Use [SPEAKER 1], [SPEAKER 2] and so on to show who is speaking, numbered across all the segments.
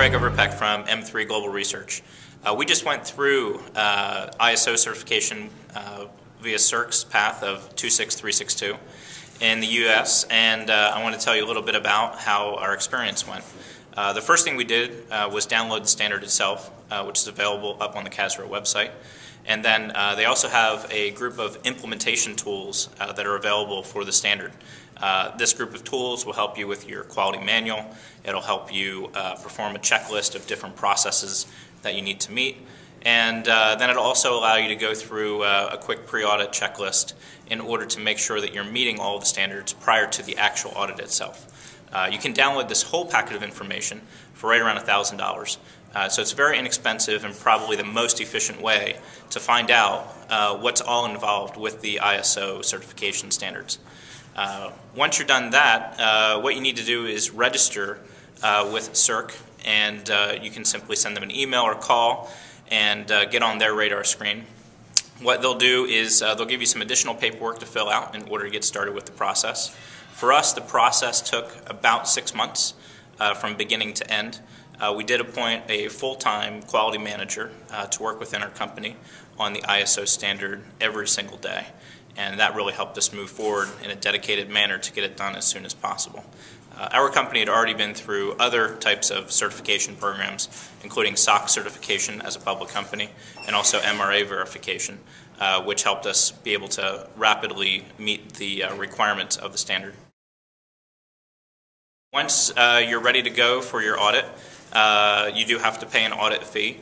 [SPEAKER 1] Craig Overpeck from M3 Global Research. We just went through ISO certification via CERC's path of 26362 in the U.S., and I want to tell you a little bit about how our experience went. The first thing we did was download the standard itself, which is available up on the CASRO website. And then they also have a group of implementation tools that are available for the standard. This group of tools will help you with your quality manual. It'll help you perform a checklist of different processes that you need to meet. And then it'll also allow you to go through a quick pre-audit checklist in order to make sure that you're meeting all of the standards prior to the actual audit itself. You can download this whole packet of information for right around $1,000. So it's very inexpensive and probably the most efficient way to find out what's all involved with the ISO certification standards. Once you're done that, what you need to do is register with CERC, and you can simply send them an email or call and get on their radar screen. What they'll do is they'll give you some additional paperwork to fill out in order to get started with the process. For us, the process took about 6 months from beginning to end. We did appoint a full-time quality manager to work within our company on the ISO standard every single day, and that really helped us move forward in a dedicated manner to get it done as soon as possible. Our company had already been through other types of certification programs, including SOC certification as a public company and also MRA verification, which helped us be able to rapidly meet the requirements of the standard. Once you're ready to go for your audit, you do have to pay an audit fee.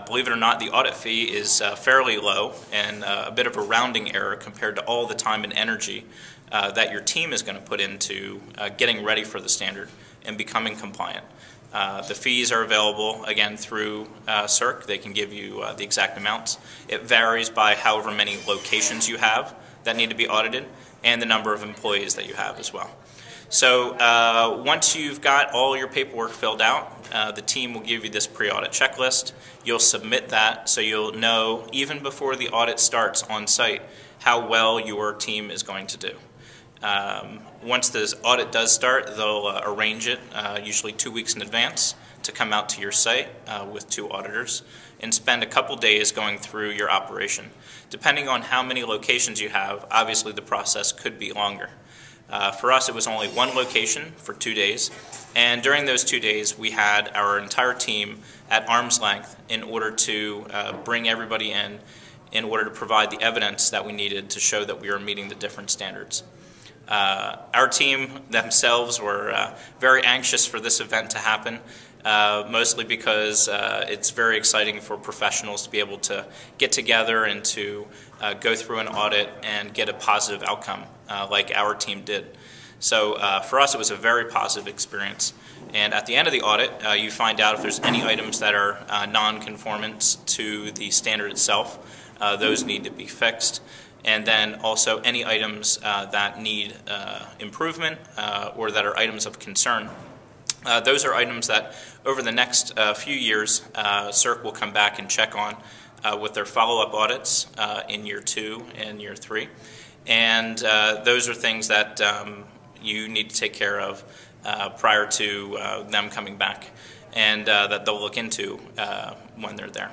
[SPEAKER 1] Believe it or not, the audit fee is fairly low and a bit of a rounding error compared to all the time and energy that your team is going to put into getting ready for the standard and becoming compliant. The fees are available, again, through CERC. They can give you the exact amounts. It varies by however many locations you have that need to be audited and the number of employees that you have as well. So once you've got all your paperwork filled out, the team will give you this pre-audit checklist. You'll submit that so you'll know, even before the audit starts on site, how well your team is going to do. Once this audit does start, they'll arrange it, usually 2 weeks in advance, to come out to your site with 2 auditors and spend a couple days going through your operation. Depending on how many locations you have, obviously the process could be longer. For us, it was only 1 location for 2 days, and during those 2 days we had our entire team at arm's length in order to bring everybody in order to provide the evidence that we needed to show that we were meeting the different standards. Our team themselves were very anxious for this event to happen, mostly because it's very exciting for professionals to be able to get together and to go through an audit and get a positive outcome like our team did. So for us, it was a very positive experience. And at the end of the audit, you find out if there's any items that are non-conformance to the standard itself. Those need to be fixed. And then also any items that need improvement or that are items of concern. Those are items that over the next few years, CERC will come back and check on with their follow-up audits in year 2 and year 3. And those are things that you need to take care of prior to them coming back, and that they'll look into when they're there.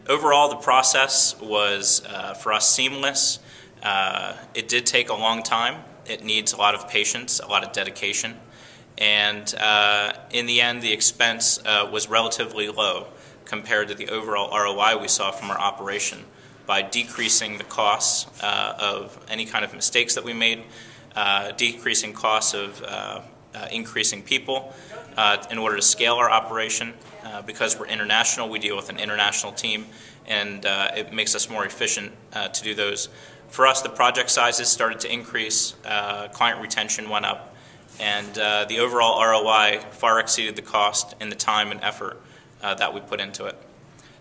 [SPEAKER 1] Overall, the process was, for us, seamless. It did take a long time. It needs a lot of patience, a lot of dedication, and in the end, the expense was relatively low compared to the overall ROI we saw from our operation by decreasing the costs of any kind of mistakes that we made, decreasing costs of increasing people in order to scale our operation. Because we're international, we deal with an international team, and it makes us more efficient to do those. For us, the project sizes started to increase, client retention went up, and the overall ROI far exceeded the cost and the time and effort that we put into it.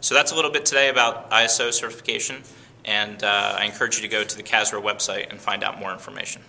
[SPEAKER 1] So that's a little bit today about ISO certification, and I encourage you to go to the CASRO website and find out more information.